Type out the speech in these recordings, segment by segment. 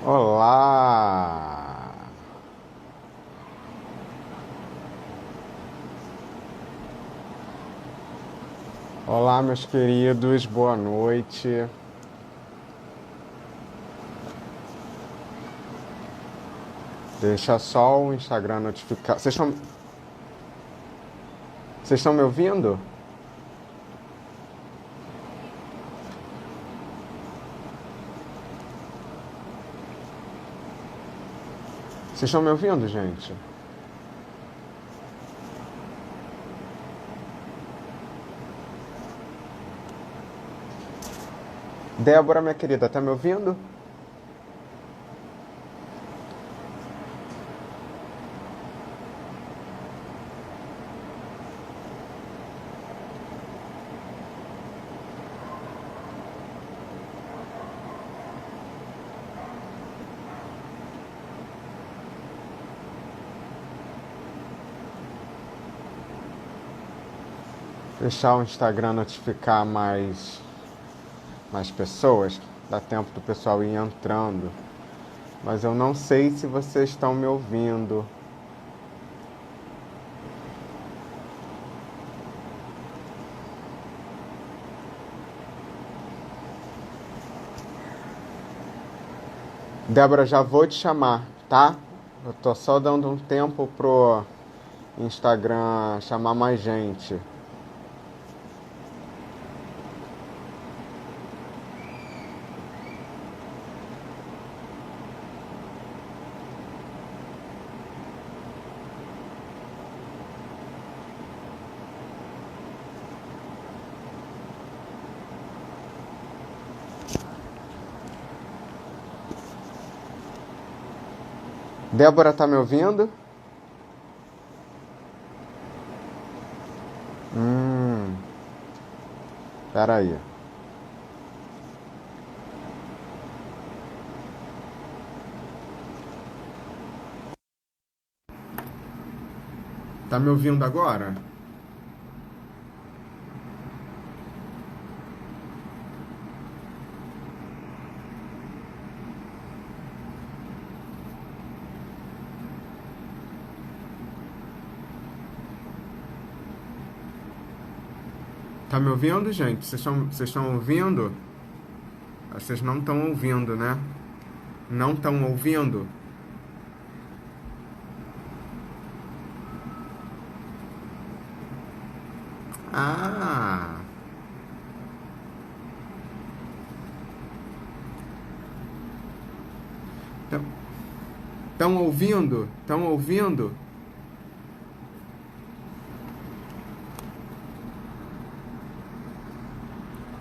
Olá! Olá, meus queridos, boa noite. Deixa só o Instagram notificar. Vocês estão me ouvindo? Vocês estão me ouvindo, gente? Débora, minha querida, tá me ouvindo? Deixar o Instagram notificar mais pessoas. Dá tempo do pessoal ir entrando. Mas eu não sei se vocês estão me ouvindo. Débora, já vou te chamar, tá? Eu tô só dando um tempo pro Instagram chamar mais gente. Débora, tá me ouvindo? Pera aí. Tá me ouvindo agora? Tá me ouvindo, gente? Vocês estão ouvindo? Vocês não estão ouvindo, né? Não estão ouvindo? Ah! Estão ouvindo? Estão ouvindo?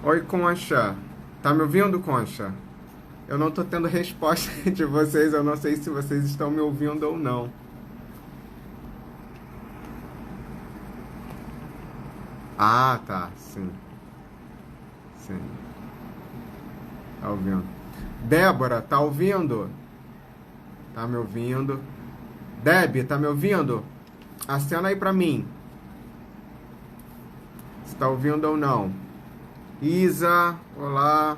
Oi, Concha. Tá me ouvindo, Concha? Eu não tô tendo resposta de vocês. Eu não sei se vocês estão me ouvindo ou não. Ah, tá. Sim. Sim. Tá ouvindo. Débora, tá ouvindo? Tá me ouvindo? Deb, tá me ouvindo? Acena aí pra mim. Se tá ouvindo ou não. Isa, olá.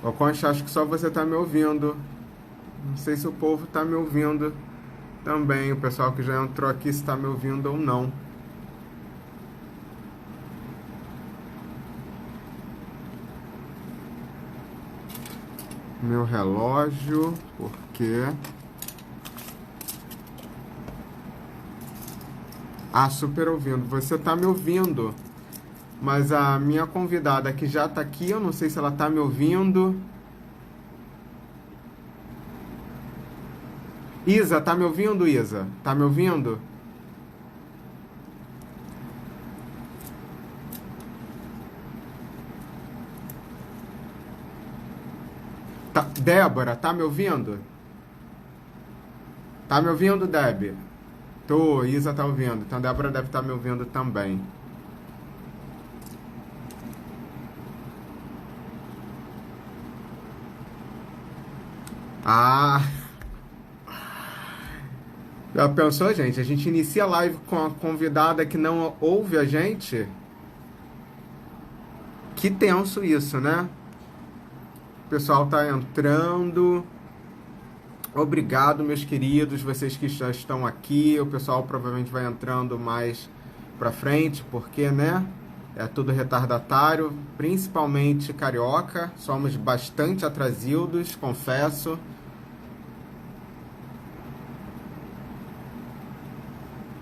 Ô, Concha, acho que só você tá me ouvindo. Não sei se o povo tá me ouvindo também. O pessoal que já entrou aqui, se tá me ouvindo ou não. Meu relógio, por quê? Ah, super ouvindo. Você tá me ouvindo. Mas a minha convidada que já tá aqui, eu não sei se ela tá me ouvindo. Isa, tá me ouvindo, Isa? Tá me ouvindo? Tá, Débora, tá me ouvindo? Tá me ouvindo, Deb? Tô, Isa tá ouvindo. Então Débora deve estar me ouvindo também. Ah, Já pensou, gente? A gente inicia a live com a convidada que não ouve a gente? Que tenso isso, né? O pessoal tá entrando. Obrigado, meus queridos, vocês que já estão aqui. O pessoal provavelmente vai entrando mais pra frente, porque, né? É tudo retardatário, principalmente carioca. Somos bastante atrasildos, confesso.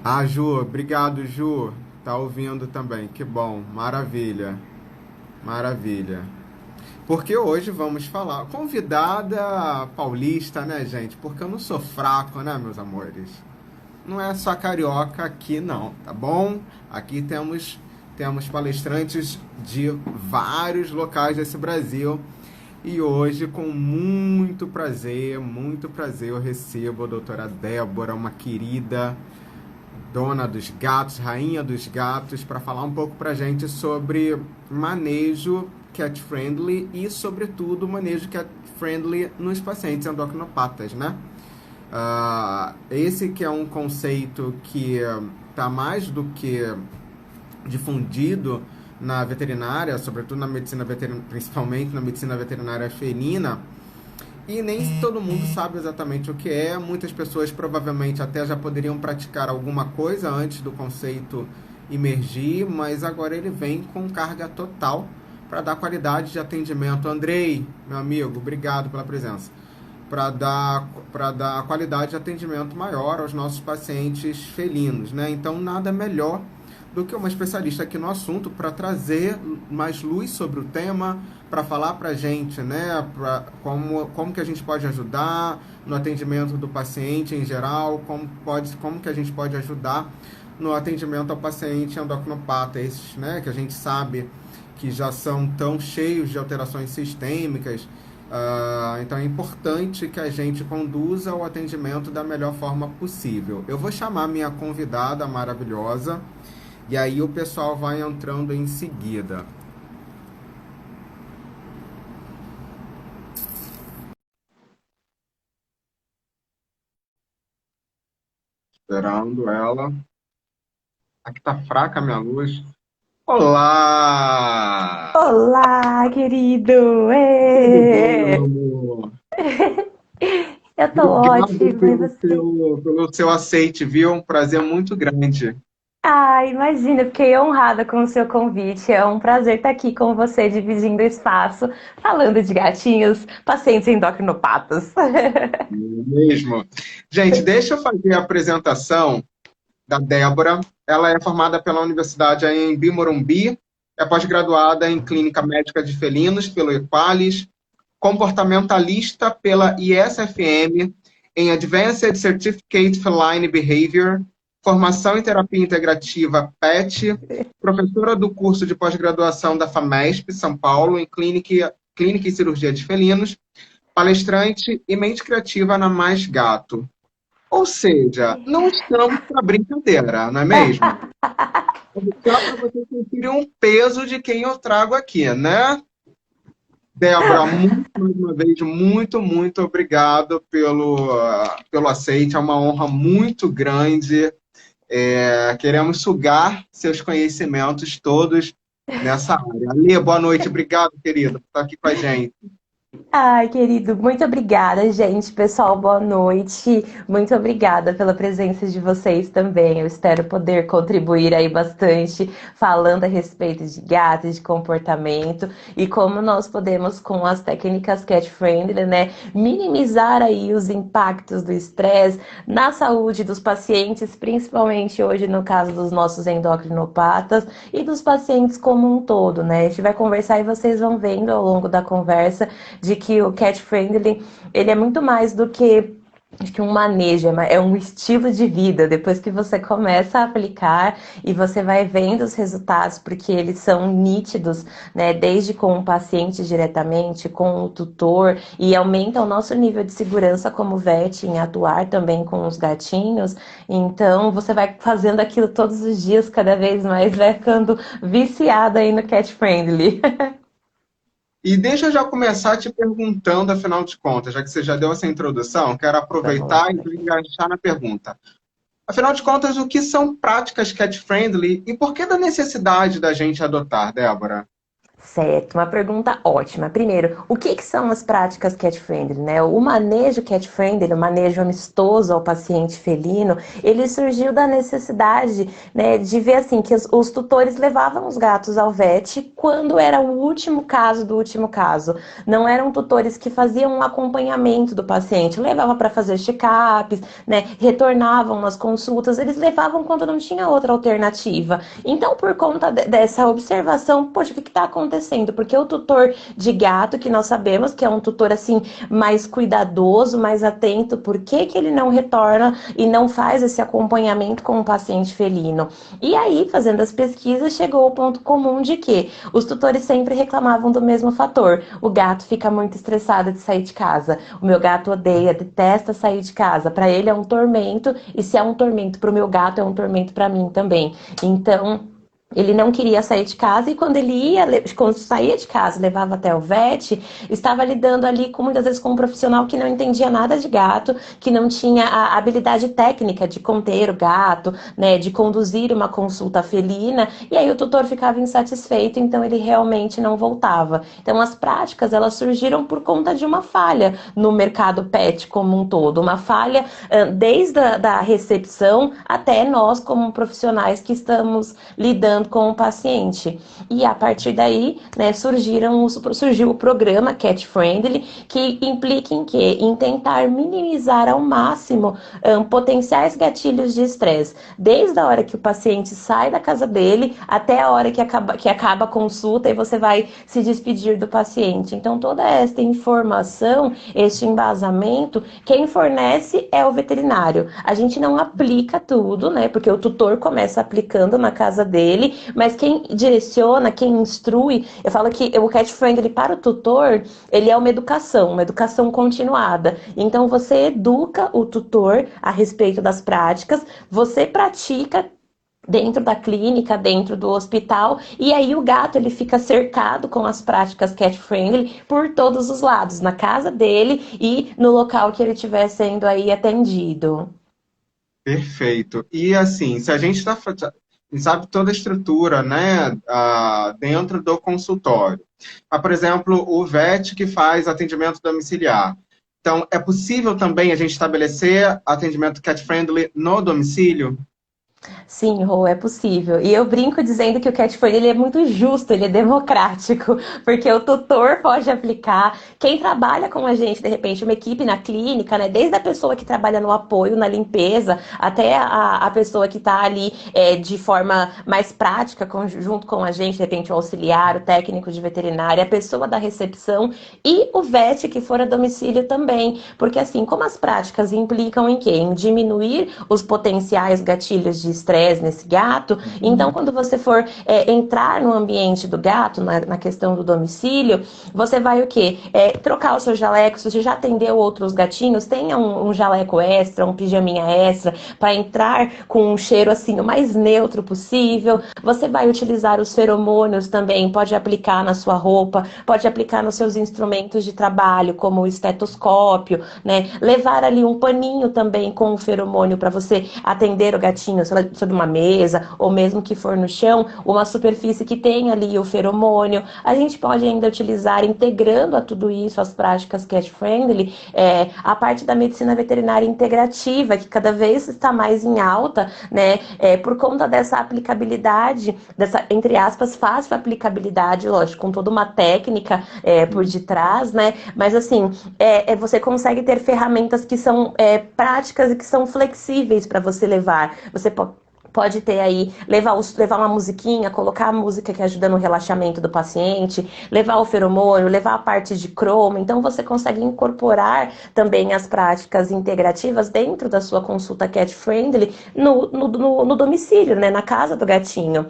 Ah, Ju, obrigado, Ju. Tá ouvindo também. Que bom, maravilha, maravilha. Porque hoje vamos falar. Convidada paulista, né, gente? Porque eu não sou fraco, né, meus amores? Não é só carioca aqui, não, tá bom? Aqui temos palestrantes de vários locais desse Brasil. E hoje, com muito prazer, eu recebo a doutora Débora, uma querida dona dos gatos, rainha dos gatos, para falar um pouco pra gente sobre manejo cat friendly e, sobretudo, manejo cat friendly nos pacientes endocrinopatas, né? Esse que é um conceito que está mais do que difundido na veterinária, sobretudo na medicina veterinária, principalmente na medicina veterinária felina, e nem todo mundo sabe exatamente o que é. Muitas pessoas provavelmente até já poderiam praticar alguma coisa antes do conceito emergir, mas agora ele vem com carga total para dar qualidade de atendimento. Andrei, meu amigo, obrigado pela presença. Para dar qualidade de atendimento maior aos nossos pacientes felinos, né? Então, nada melhor do que uma especialista aqui no assunto para trazer mais luz sobre o tema, para falar para a gente, né, como que a gente pode ajudar no atendimento do paciente em geral, como que a gente pode ajudar no atendimento ao paciente endocrinopata, esses, né, que a gente sabe que já são tão cheios de alterações sistêmicas. Então é importante que a gente conduza o atendimento da melhor forma possível. Eu vou chamar minha convidada maravilhosa, e aí o pessoal vai entrando em seguida. Esperando ela. Aqui tá fraca a minha luz. Olá! Olá, querido! Tudo bom, meu Ê! amor? Eu tô Obrigado ótima, e pelo você? seu aceite, viu? Um prazer muito grande. Ah, imagina, fiquei honrada com o seu convite. É um prazer estar aqui com você, dividindo espaço, falando de gatinhos, pacientes endocrinopatas. Mesmo. Gente, deixa eu fazer a apresentação da Débora. Ela é formada pela Universidade em Morumbi, é pós-graduada em Clínica Médica de Felinos pelo Equalis, comportamentalista pela ISFM, em Advanced Certificate Feline Behavior, formação em terapia integrativa PET, professora do curso de pós-graduação da FAMESP, São Paulo, em clínica e cirurgia de felinos, palestrante e mente criativa na Mais Gato. Ou seja, não estamos para brincadeira, não é mesmo? Só para vocês sentirem um peso de quem eu trago aqui, né? Débora, mais uma vez, muito obrigado pelo aceite. É uma honra muito grande. Queremos sugar seus conhecimentos todos nessa área. Alê, boa noite. Obrigado, querido, por estar aqui com a gente. Ai, querido, muito obrigada, gente. Pessoal, boa noite. Muito obrigada pela presença de vocês também. Eu espero poder contribuir aí bastante, falando a respeito de gatos, de comportamento e como nós podemos, com as técnicas cat friendly, né, minimizar aí os impactos do estresse na saúde dos pacientes, principalmente hoje no caso dos nossos endocrinopatas e dos pacientes como um todo, né? A gente vai conversar e vocês vão vendo ao longo da conversa de que o cat friendly ele é muito mais do que acho que um manejo, é um estilo de vida. Depois que você começa a aplicar e você vai vendo os resultados, porque eles são nítidos, né? Desde com o paciente diretamente, com o tutor, e aumenta o nosso nível de segurança como vet em atuar também com os gatinhos. Então você vai fazendo aquilo todos os dias, cada vez mais, vai ficando viciada aí no cat friendly. E deixa eu já começar te perguntando, afinal de contas, já que você já deu essa introdução, quero Vamos lá. aproveitar e enganchar na pergunta. Afinal de contas, o que são práticas cat-friendly e por que da necessidade da gente adotar, Débora? Certo, uma pergunta ótima. Primeiro, o que são as práticas cat-friendly, né? O manejo cat-friendly, o manejo amistoso ao paciente felino, ele surgiu da necessidade, né, de ver assim que os tutores levavam os gatos ao vet quando era o último caso do último caso. Não eram tutores que faziam um acompanhamento do paciente, levavam para fazer check-ups, né, retornavam nas consultas, eles levavam quando não tinha outra alternativa. Então, por conta dessa observação, poxa, o que está acontecendo? Porque o tutor de gato, que nós sabemos que é um tutor assim mais cuidadoso, mais atento, por que que ele não retorna e não faz esse acompanhamento com o paciente felino? E aí, fazendo as pesquisas, chegou ao ponto comum de que os tutores sempre reclamavam do mesmo fator. O gato fica muito estressado de sair de casa. O meu gato odeia, detesta sair de casa. Para ele é um tormento, e se é um tormento para o meu gato, é um tormento para mim também. Então, ele não queria sair de casa e quando saía de casa, levava até o vet, estava lidando ali muitas vezes com um profissional que não entendia nada de gato, que não tinha a habilidade técnica de conter o gato, né, de conduzir uma consulta felina, e aí o tutor ficava insatisfeito, então ele realmente não voltava. Então as práticas, elas surgiram por conta de uma falha no mercado pet como um todo, uma falha desde da recepção até nós como profissionais que estamos lidando com o paciente. E a partir daí, né, surgiu o programa Cat Friendly, que implica em quê? Em tentar minimizar ao máximo potenciais gatilhos de estresse. Desde a hora que o paciente sai da casa dele até a hora que acaba a consulta e você vai se despedir do paciente. Então, toda esta informação, este embasamento, quem fornece é o veterinário. A gente não aplica tudo, né? Porque o tutor começa aplicando na casa dele, mas quem direciona, quem instrui, eu falo que o cat friendly para o tutor, ele é uma educação continuada. Então você educa o tutor a respeito das práticas, você pratica dentro da clínica, dentro do hospital, e aí o gato ele fica cercado com as práticas cat friendly por todos os lados, na casa dele e no local que ele estiver sendo aí atendido. Perfeito. E assim, se a gente sabe toda a estrutura, né, dentro do consultório. Por exemplo, o VET que faz atendimento domiciliar. Então, é possível também a gente estabelecer atendimento cat-friendly no domicílio? Sim, Rô, é possível. E eu brinco dizendo que o catchphrase ele é muito justo, ele é democrático, porque o tutor pode aplicar, quem trabalha com a gente, de repente, uma equipe na clínica, né, desde a pessoa que trabalha no apoio, na limpeza, até a pessoa que está ali de forma mais prática, junto com a gente, de repente, o auxiliar, o técnico de veterinária, a pessoa da recepção e o vet que for a domicílio também. Porque assim, como as práticas implicam em quê? Em diminuir os potenciais gatilhos de estresse nesse gato. Então, quando você for entrar no ambiente do gato, na questão do domicílio, você vai o quê? Trocar o seu jaleco. Se você já atendeu outros gatinhos, tenha um jaleco extra, um pijaminha extra, para entrar com um cheiro assim o mais neutro possível. Você vai utilizar os feromônios também, pode aplicar na sua roupa, pode aplicar nos seus instrumentos de trabalho, como o estetoscópio, né? Levar ali um paninho também com o feromônio para você atender o gatinho sobre uma mesa, ou mesmo que for no chão, uma superfície que tenha ali o feromônio. A gente pode ainda utilizar, integrando a tudo isso, as práticas cat-friendly, a parte da medicina veterinária integrativa, que cada vez está mais em alta, né? Por conta dessa aplicabilidade, dessa, entre aspas, fácil aplicabilidade, lógico, com toda uma técnica por detrás, né? Mas assim, você consegue ter ferramentas que são práticas e que são flexíveis para você levar. Você pode ter aí, levar uma musiquinha, colocar a música que ajuda no relaxamento do paciente, levar o feromônio, levar a parte de cromo. Então, você consegue incorporar também as práticas integrativas dentro da sua consulta cat-friendly no domicílio, né? Na casa do gatinho.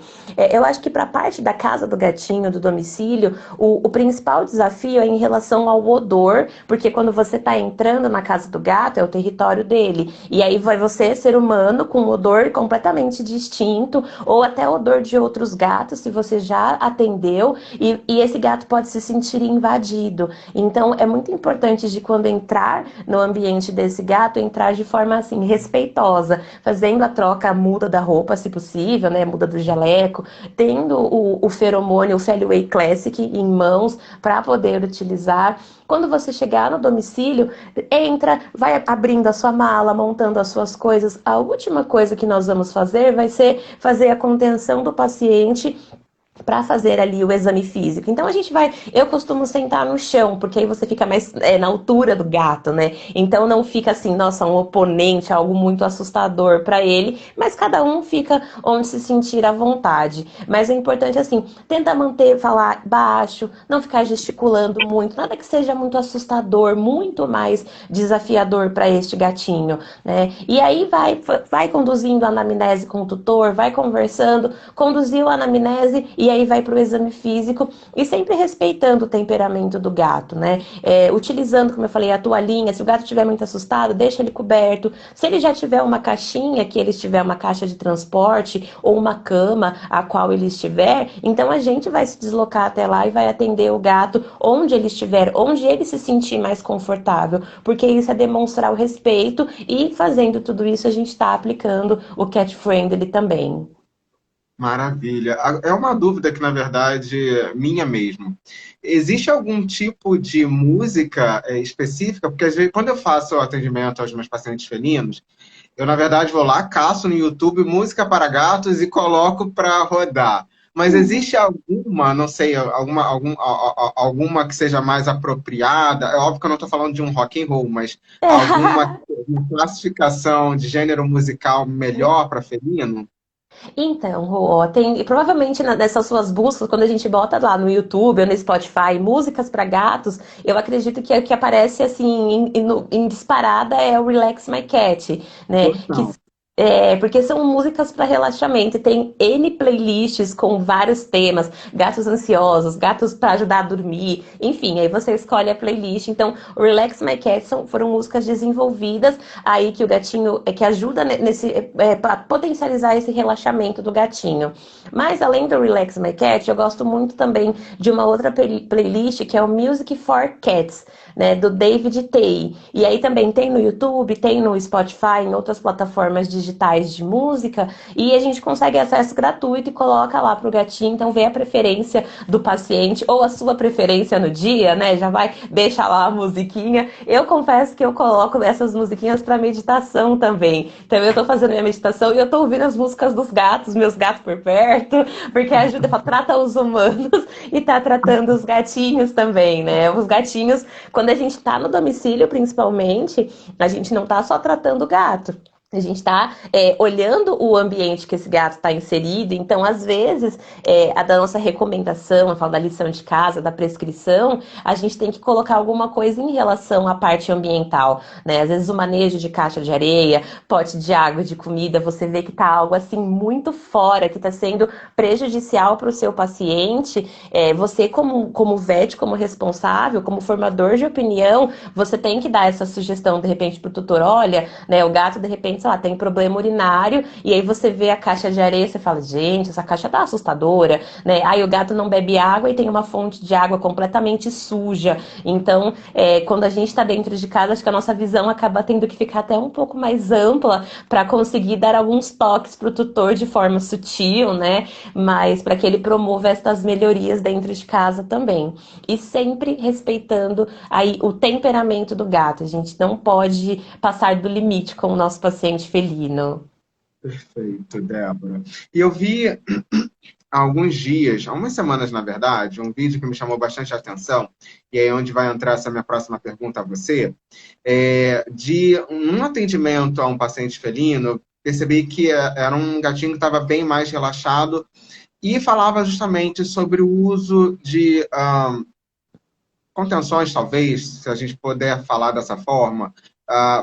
Eu acho que para a parte da casa do gatinho, do domicílio, o principal desafio é em relação ao odor, porque quando você está entrando na casa do gato, é o território dele. E aí vai você, ser humano, com um odor completamente completamente distinto, ou até odor de outros gatos, se você já atendeu, e esse gato pode se sentir invadido. Então, é muito importante de quando entrar no ambiente desse gato, entrar de forma assim, respeitosa, fazendo a troca, a muda da roupa, se possível, né? Muda do jaleco, tendo o feromônio, o Feliway Classic em mãos para poder utilizar. Quando você chegar no domicílio, entra, vai abrindo a sua mala, montando as suas coisas. A última coisa que nós vamos fazer vai ser fazer a contenção do paciente para fazer ali o exame físico. Então a gente vai, eu costumo sentar no chão, porque aí você fica mais na altura do gato, né? Então não fica assim, nossa, um oponente, algo muito assustador para ele, mas cada um fica onde se sentir à vontade. Mas é importante assim, tenta manter, falar baixo, não ficar gesticulando muito, nada que seja muito assustador, muito mais desafiador para este gatinho, né? E aí vai conduzindo a anamnese com o tutor, vai conversando, conduziu a anamnese e aí vai para o exame físico e sempre respeitando o temperamento do gato, né? Utilizando, como eu falei, a toalhinha. Se o gato estiver muito assustado, deixa ele coberto. Se ele já tiver uma caixinha, que ele estiver uma caixa de transporte ou uma cama a qual ele estiver, então a gente vai se deslocar até lá e vai atender o gato onde ele estiver, onde ele se sentir mais confortável, porque isso é demonstrar o respeito e fazendo tudo isso a gente está aplicando o cat friendly também. Maravilha. É uma dúvida que, na verdade, minha mesmo. Existe algum tipo de música específica? Porque, às vezes, quando eu faço atendimento aos meus pacientes felinos, eu, na verdade, vou lá, caço no YouTube música para gatos e coloco para rodar. Mas existe alguma, não sei, alguma que seja mais apropriada? É óbvio que eu não estou falando de um rock and roll, mas alguma uma classificação de gênero musical melhor para felino? Então, Rô, tem provavelmente nessas suas buscas, quando a gente bota lá no YouTube ou no Spotify músicas para gatos, eu acredito que o que aparece assim em disparada é o Relax My Cat, né? Total. Porque são músicas para relaxamento. E tem N playlists com vários temas, gatos ansiosos, gatos para ajudar a dormir, enfim, aí você escolhe a playlist. Então, o Relax My Cat foram músicas desenvolvidas aí que o gatinho que ajuda nesse para potencializar esse relaxamento do gatinho. Mas além do Relax My Cat, eu gosto muito também de uma outra playlist que é o Music for Cats, né, do David Tay. E aí também tem no YouTube, tem no Spotify, em outras plataformas digitais de música, e a gente consegue acesso gratuito e coloca lá pro gatinho, então vê a preferência do paciente ou a sua preferência no dia, né? Já vai, deixa lá a musiquinha. Eu confesso que eu coloco essas musiquinhas para meditação também. Então eu tô fazendo minha meditação e eu tô ouvindo as músicas dos gatos, meus gatos por perto, porque ajuda, trata os humanos e tá tratando os gatinhos também, né? Os gatinhos, quando a gente tá no domicílio, principalmente, a gente não tá só tratando o gato. A gente está olhando o ambiente que esse gato está inserido, então, às vezes, a da nossa recomendação, a fala da lição de casa, da prescrição, a gente tem que colocar alguma coisa em relação à parte ambiental, né? Às vezes o manejo de caixa de areia, pote de água, de comida, você vê que está algo assim muito fora, que está sendo prejudicial para o seu paciente. Você, como vet, como responsável, como formador de opinião, você tem que dar essa sugestão, de repente, para o tutor, olha, né, o gato, de repente, sei lá, tem problema urinário, e aí você vê a caixa de areia, você fala, gente, essa caixa tá assustadora, né? Aí o gato não bebe água e tem uma fonte de água completamente suja. Então, quando a gente tá dentro de casa, acho que a nossa visão acaba tendo que ficar até um pouco mais ampla para conseguir dar alguns toques pro tutor de forma sutil, né? Mas para que ele promova estas melhorias dentro de casa também. E sempre respeitando aí o temperamento do gato. A gente não pode passar do limite com o nosso paciente felino. Perfeito, Débora. E eu vi há alguns dias, há umas semanas, na verdade, um vídeo que me chamou bastante atenção, e aí é onde vai entrar essa minha próxima pergunta a você, de um atendimento a um paciente felino, eu percebi que era um gatinho que estava bem mais relaxado e falava justamente sobre o uso de contenções, talvez, se a gente puder falar dessa forma,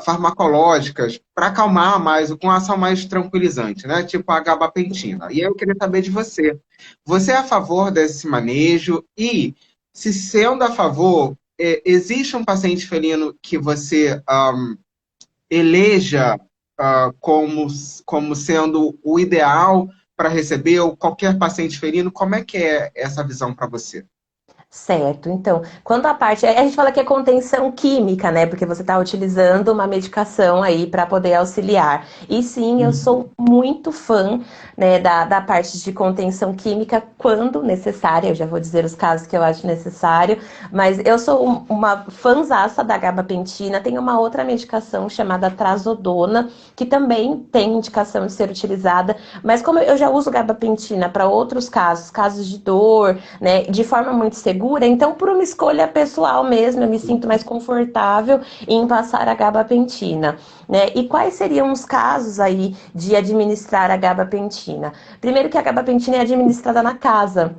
farmacológicas para acalmar mais, com ação mais tranquilizante, né? Tipo a gabapentina. E aí eu queria saber de você. Você é a favor desse manejo? E, se sendo a favor, existe um paciente felino que você eleja como sendo o ideal para receber ou qualquer paciente ferino? Como é que é essa visão para você? Certo, então, quando a gente fala que é contenção química, né? Porque você está utilizando uma medicação aí para poder auxiliar. E sim, eu Uhum. sou muito fã, né, da parte de contenção química quando necessária. Eu já vou dizer os casos que eu acho necessário, mas eu sou uma fãzaça da gabapentina. Tem uma outra medicação chamada trazodona, que também tem indicação de ser utilizada, mas como eu já uso gabapentina para outros casos, casos de dor, né, de forma muito segura, então por uma escolha pessoal mesmo, eu me sinto mais confortável em passar a gabapentina, né? E quais seriam os casos aí de administrar a gabapentina? Primeiro que a gabapentina é administrada na casa.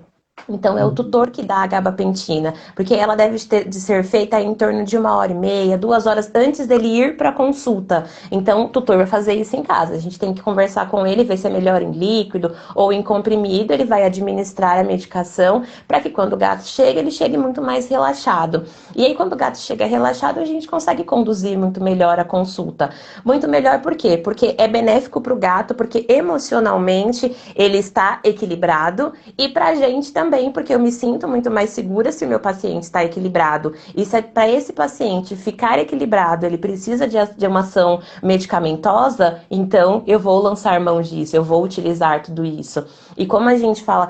Então, é o tutor que dá a gabapentina, porque ela deve de ser feita em torno de 1h30, 2 horas antes dele ir para a consulta. Então, o tutor vai fazer isso em casa. A gente tem que conversar com ele, ver se é melhor em líquido ou em comprimido. Ele vai administrar a medicação para que quando o gato chega, ele chegue muito mais relaxado. E aí, quando o gato chega relaxado, a gente consegue conduzir muito melhor a consulta. Muito melhor por quê? Porque é benéfico para o gato, porque emocionalmente ele está equilibrado e para a gente também, porque eu me sinto muito mais segura se o meu paciente está equilibrado. E se para esse paciente ficar equilibrado, ele precisa de uma ação medicamentosa, então eu vou lançar mão disso, eu vou utilizar tudo isso. E como a gente fala,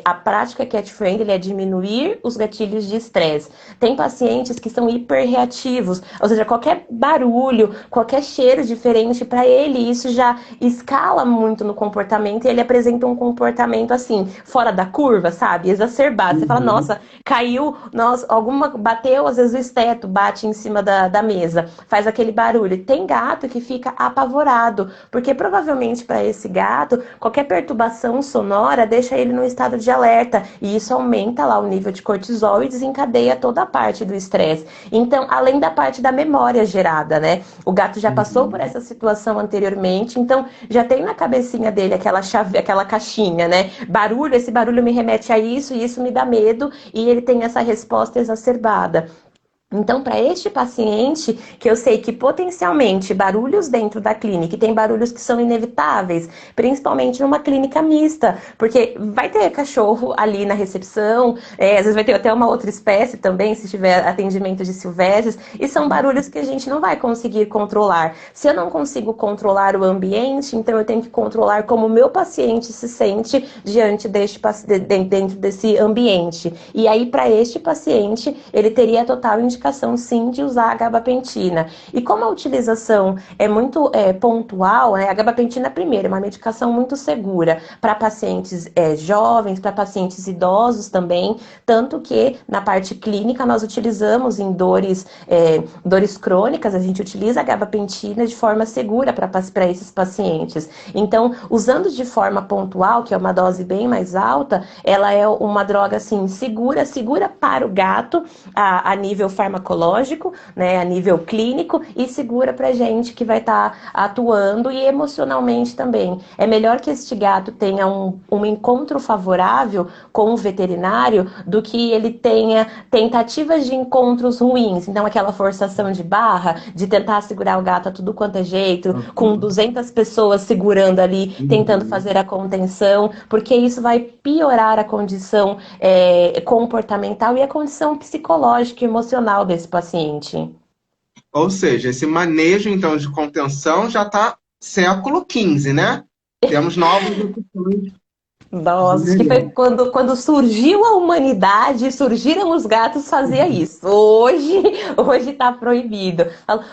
a prática cat-friendly é diminuir os gatilhos de estresse. Tem pacientes que são hiperreativos, ou seja, qualquer barulho, qualquer cheiro diferente para ele, isso já escala muito no comportamento e ele apresenta um comportamento assim, fora da curva, sabe? Exacerbado. Você fala, Uhum. nossa, caiu, nossa, alguma bateu, às vezes o esteto bate em cima da mesa, faz aquele barulho. Tem gato que fica apavorado, porque provavelmente para esse gato, qualquer perturbação sonora deixa ele num estado de alerta e isso aumenta lá o nível de cortisol e desencadeia toda a parte do estresse. Então, além da parte da memória gerada, né? O gato já passou por Uhum. essa situação anteriormente, então já tem na cabecinha dele aquela chave, aquela caixinha, né? Barulho, esse barulho me remete a isso e isso me dá medo e ele tem essa resposta exacerbada. Então, para este paciente, que eu sei que potencialmente barulhos dentro da clínica, e tem barulhos que são inevitáveis, principalmente numa clínica mista, porque vai ter cachorro ali na recepção, às vezes vai ter até uma outra espécie também, se tiver atendimento de silvestres, e são barulhos que a gente não vai conseguir controlar. Se eu não consigo controlar o ambiente, então eu tenho que controlar como o meu paciente se sente diante dentro desse ambiente. E aí, para este paciente, ele teria total indicação sim de usar a gabapentina. E como a utilização é muito pontual, né, a gabapentina, primeiro, é uma medicação muito segura para pacientes jovens, para pacientes idosos também, tanto que na parte clínica nós utilizamos em dores crônicas, a gente utiliza a gabapentina de forma segura para esses pacientes. Então, usando de forma pontual, que é uma dose bem mais alta, ela é uma droga assim segura para o gato a nível farmacológico, né, a nível clínico e segura pra gente que vai estar atuando e emocionalmente também. É melhor que este gato tenha um encontro favorável com o veterinário do que ele tenha tentativas de encontros ruins. Então, aquela forçação de barra, de tentar segurar o gato a tudo quanto é jeito, com Uhum. 200 pessoas segurando ali, tentando Uhum. fazer a contenção, porque isso vai piorar a condição comportamental e a condição psicológica e emocional desse paciente. Ou seja, esse manejo, então, de contenção já está século XV, né? Temos novas opções de Nossa, acho que foi melhor. quando surgiu a humanidade, surgiram os gatos, fazia isso. Hoje está proibido.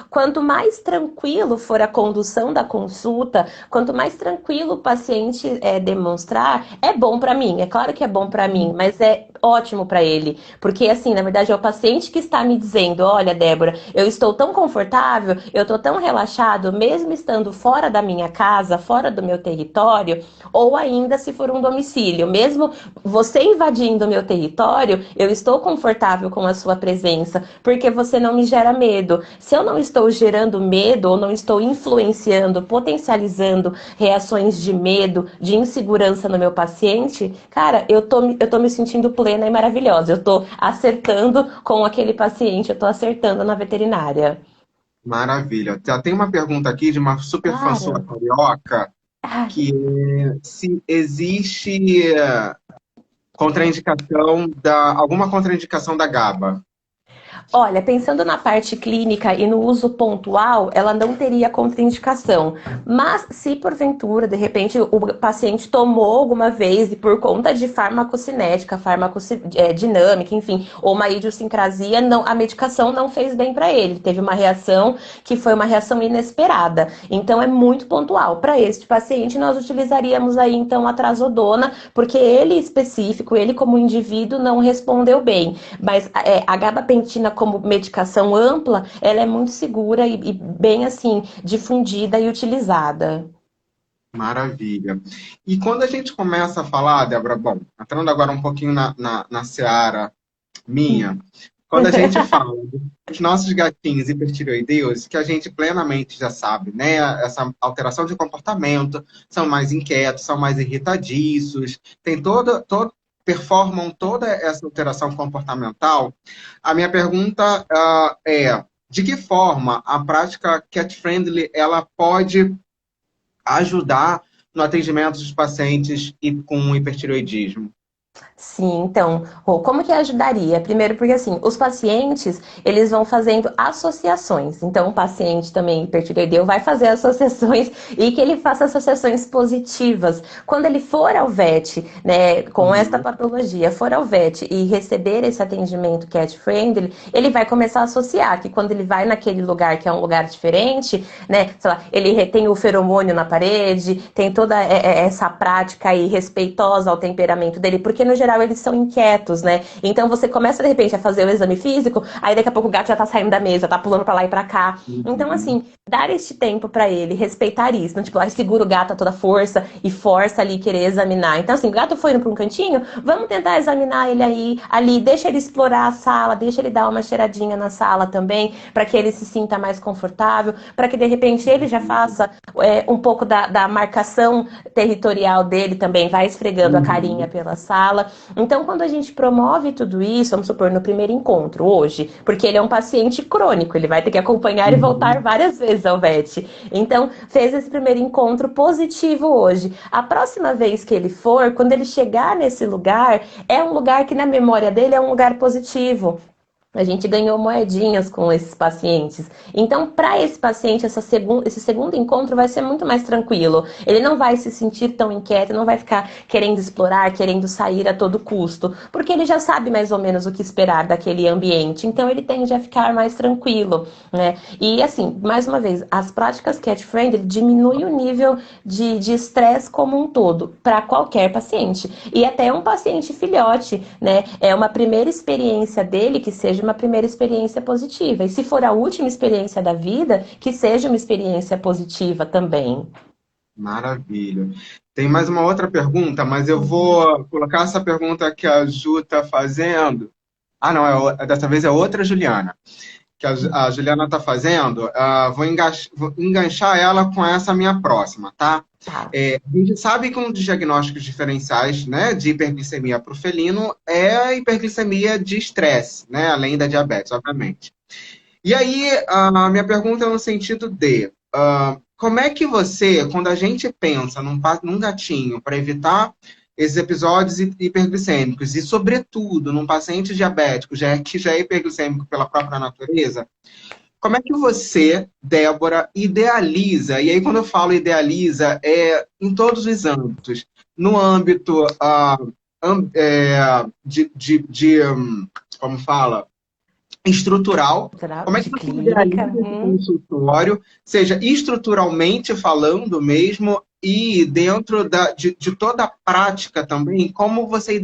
Quanto mais tranquilo for a condução da consulta, quanto mais tranquilo o paciente demonstrar, é bom para mim. É claro que é bom para mim, mas é ótimo para ele, porque assim, na verdade, é o paciente que está me dizendo: olha, Débora, eu estou tão confortável, eu estou tão relaxado, mesmo estando fora da minha casa, fora do meu território, ou ainda se for um domicílio, mesmo você invadindo o meu território, eu estou confortável com a sua presença, porque você não me gera medo. Se eu não estou gerando medo ou não estou influenciando, potencializando reações de medo, de insegurança no meu paciente, cara, eu tô me sentindo plena e maravilhosa. Eu tô acertando com aquele paciente, eu tô acertando na veterinária. Maravilha. Já tem uma pergunta aqui de uma super fã sua Claro. carioca, Ah, que é se existe contraindicação alguma contraindicação da GABA. olha, pensando na parte clínica e no uso pontual, ela não teria contraindicação. Mas se porventura, de repente, o paciente tomou alguma vez e por conta de farmacocinética, farmacodinâmica, enfim, ou uma idiosincrasia, não, a medicação não fez bem para ele. Teve uma reação que foi uma reação inesperada. Então é muito pontual. Para este paciente, nós utilizaríamos aí então a trazodona, porque ele específico, ele como indivíduo, não respondeu bem. Mas a gabapentina como medicação ampla, ela é muito segura e bem assim, difundida e utilizada. Maravilha. E quando a gente começa a falar, Débora, bom, entrando agora um pouquinho na seara minha, quando a gente fala dos nossos gatinhos hipertireoideus, que a gente plenamente já sabe, né? Essa alteração de comportamento, são mais inquietos, são mais irritadiços, tem performam toda essa alteração comportamental. A minha pergunta é, de que forma a prática cat friendly ela pode ajudar no atendimento dos pacientes com hipertireoidismo? Sim, então, Rô, como que ajudaria? Primeiro porque assim, os pacientes, eles vão fazendo associações. Então, o paciente também hipertireoideu vai fazer associações e que ele faça associações positivas. Quando ele for ao VET, né, com esta Uhum. patologia, for ao VET e receber esse atendimento cat friendly, ele vai começar a associar que quando ele vai naquele lugar que é um lugar diferente, né, sei lá, ele tem o feromônio na parede, tem toda essa prática aí respeitosa ao temperamento dele, porque no geral eles são inquietos, né? Então você começa de repente a fazer o exame físico, aí daqui a pouco o gato já tá saindo da mesa, tá pulando pra lá e pra cá. Então, Uhum. assim, dar este tempo pra ele, respeitar isso, não tipo, aí segura o gato a toda força e força ali querer examinar. Então, assim, o gato foi indo pra um cantinho, vamos tentar examinar ele aí, ali, deixa ele explorar a sala, deixa ele dar uma cheiradinha na sala também, pra que ele se sinta mais confortável, pra que de repente ele já faça um pouco da marcação territorial dele também, vai esfregando a carinha Uhum. pela sala. Então, quando a gente promove tudo isso, vamos supor, no primeiro encontro, hoje, porque ele é um paciente crônico, ele vai ter que acompanhar e voltar Uhum. várias vezes ao VET. Então, fez esse primeiro encontro positivo hoje. A próxima vez que ele for, quando ele chegar nesse lugar, é um lugar que na memória dele é um lugar positivo. A gente ganhou moedinhas com esses pacientes. Então, para esse paciente, esse segundo encontro vai ser muito mais tranquilo. Ele não vai se sentir tão inquieto, não vai ficar querendo explorar, querendo sair a todo custo, porque ele já sabe mais ou menos o que esperar daquele ambiente. Então, ele tende a ficar mais tranquilo, né? E assim, mais uma vez, as práticas cat friendly diminuem o nível de estresse como um todo para qualquer paciente. E até um paciente filhote, né? É uma primeira experiência dele que seja uma primeira experiência positiva. E se for a última experiência da vida, que seja uma experiência positiva também. Maravilha. Tem mais uma outra pergunta, mas eu vou colocar essa pergunta que a Ju está fazendo. Ah, não, dessa vez é outra Juliana. Que a Juliana está fazendo. Vou enganchar ela com essa minha próxima, tá? Tá. A gente sabe que um dos diagnósticos diferenciais, né, de hiperglicemia para o felino é a hiperglicemia de estresse, né, além da diabetes, obviamente. E aí, a minha pergunta é no sentido de como é que você, quando a gente pensa num gatinho para evitar esses episódios hiperglicêmicos, e sobretudo num paciente diabético que já é hiperglicêmico pela própria natureza, como é que você, Débora, idealiza, e aí quando eu falo idealiza, é em todos os âmbitos, no âmbito como fala? Estrutural. Como é que De você clínica. idealiza esse consultório, seja estruturalmente falando mesmo, e dentro de toda a prática também, como você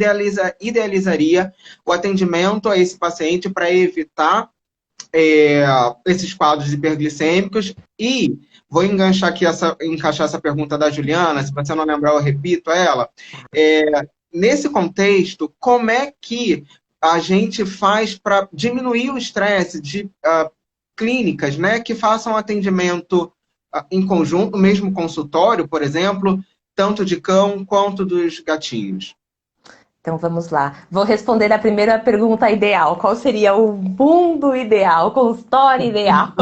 idealizaria o atendimento a esse paciente para evitar esses quadros hiperglicêmicos? E vou encaixar essa pergunta da Juliana, se você não lembrar, eu repito ela. Nesse contexto, como é que a gente faz para diminuir o estresse de clínicas, né, que façam atendimento em conjunto, mesmo consultório, por exemplo, tanto de cão quanto dos gatinhos? Então vamos lá. Vou responder a primeira pergunta ideal. Qual seria o mundo ideal, o consultório ideal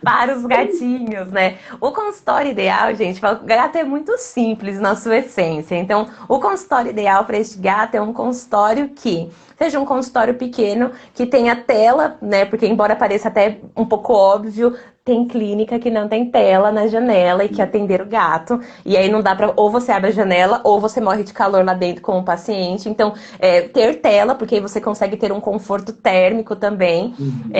para os gatinhos, né? O consultório ideal, gente, o gato é muito simples na sua essência. Então, o consultório ideal para este gato é um consultório que seja um consultório pequeno, que tenha tela, né? Porque embora pareça até um pouco óbvio, tem clínica que não tem tela na janela e que atender o gato. E aí não dá pra. Ou você abre a janela, ou você morre de calor lá dentro com o paciente. Então, ter tela, porque aí você consegue ter um conforto térmico também. Uhum.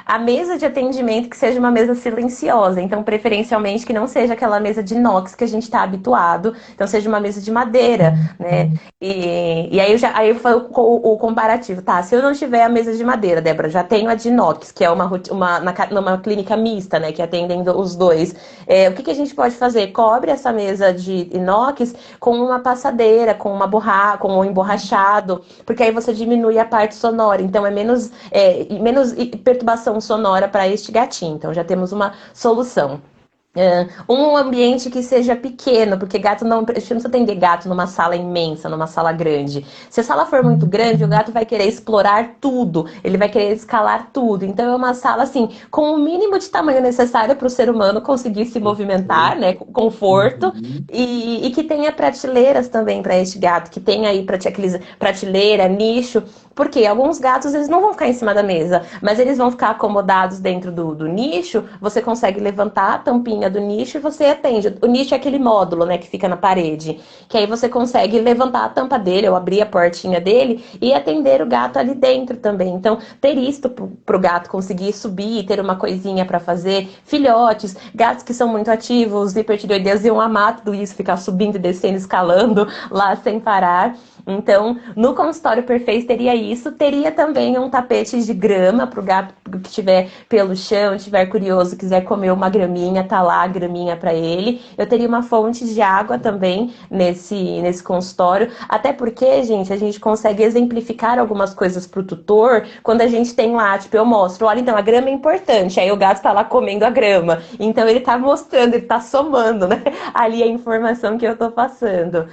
A mesa de atendimento que seja uma mesa silenciosa. Então, preferencialmente que não seja aquela mesa de inox que a gente está habituado. Então, seja uma mesa de madeira, né? E aí, aí eu falo o comparativo. Tá, se eu não tiver a mesa de madeira, Débora, já tenho a de inox, que é numa clínica mista, né, que atendem os dois. O que a gente pode fazer? Cobre essa mesa de inox com uma passadeira, com uma borracha, com um emborrachado, porque aí você diminui a parte sonora. Então é menos perturbação sonora para este gatinho. Então já temos uma solução. Um ambiente que seja pequeno, porque gato não. A gente não precisa atender gato numa sala imensa, numa sala grande. Se a sala for muito grande, o gato vai querer explorar tudo, ele vai querer escalar tudo. Então é uma sala assim, com o mínimo de tamanho necessário para o ser humano conseguir se movimentar, né? Com conforto, Uhum. e que tenha prateleiras também para este gato, que tenha aí aqueles prateleira, nicho. Porque alguns gatos eles não vão ficar em cima da mesa, mas eles vão ficar acomodados dentro do nicho. Você consegue levantar a tampinha do nicho e você atende. O nicho é aquele módulo, né, que fica na parede. Que aí você consegue levantar a tampa dele ou abrir a portinha dele e atender o gato ali dentro também. Então, ter isto pro gato conseguir subir, ter uma coisinha para fazer. Filhotes, gatos que são muito ativos, hipertireoideus iam amar tudo isso, ficar subindo e descendo, escalando lá sem parar. Então, no consultório perfeito teria isso, teria também um tapete de grama para o gato que estiver pelo chão, estiver curioso, quiser comer uma graminha, tá lá a graminha para ele. Eu teria uma fonte de água também nesse consultório, até porque, gente, a gente consegue exemplificar algumas coisas para o tutor quando a gente tem lá, tipo, eu mostro, olha, então a grama é importante, aí o gato está lá comendo a grama, então ele está mostrando, ele está somando, né, ali a informação que eu estou passando.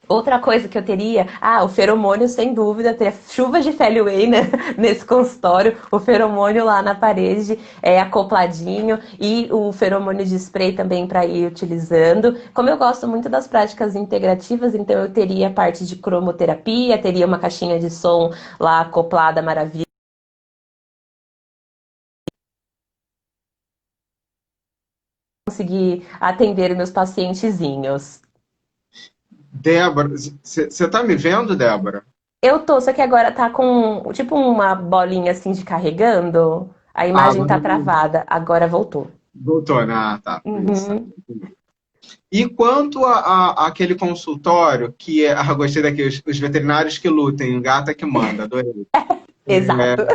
Outra coisa que eu teria, o feromônio, sem dúvida, teria chuvas de Feliway, né, nesse consultório, o feromônio lá na parede acopladinho e o feromônio de spray também para ir utilizando. Como eu gosto muito das práticas integrativas, então eu teria a parte de cromoterapia, teria uma caixinha de som lá acoplada, maravilha, conseguir atender os meus pacientezinhos. Débora, você está me vendo, Débora? Eu tô, só que agora tá com tipo uma bolinha assim de carregando. A Ah, imagem agora tá travada, agora voltou. voltou, né? Ah, tá. Isso. Uhum, E quanto àquele consultório que é, gostei daqui, os veterinários que lutem, o gato é que manda, adorei. exato.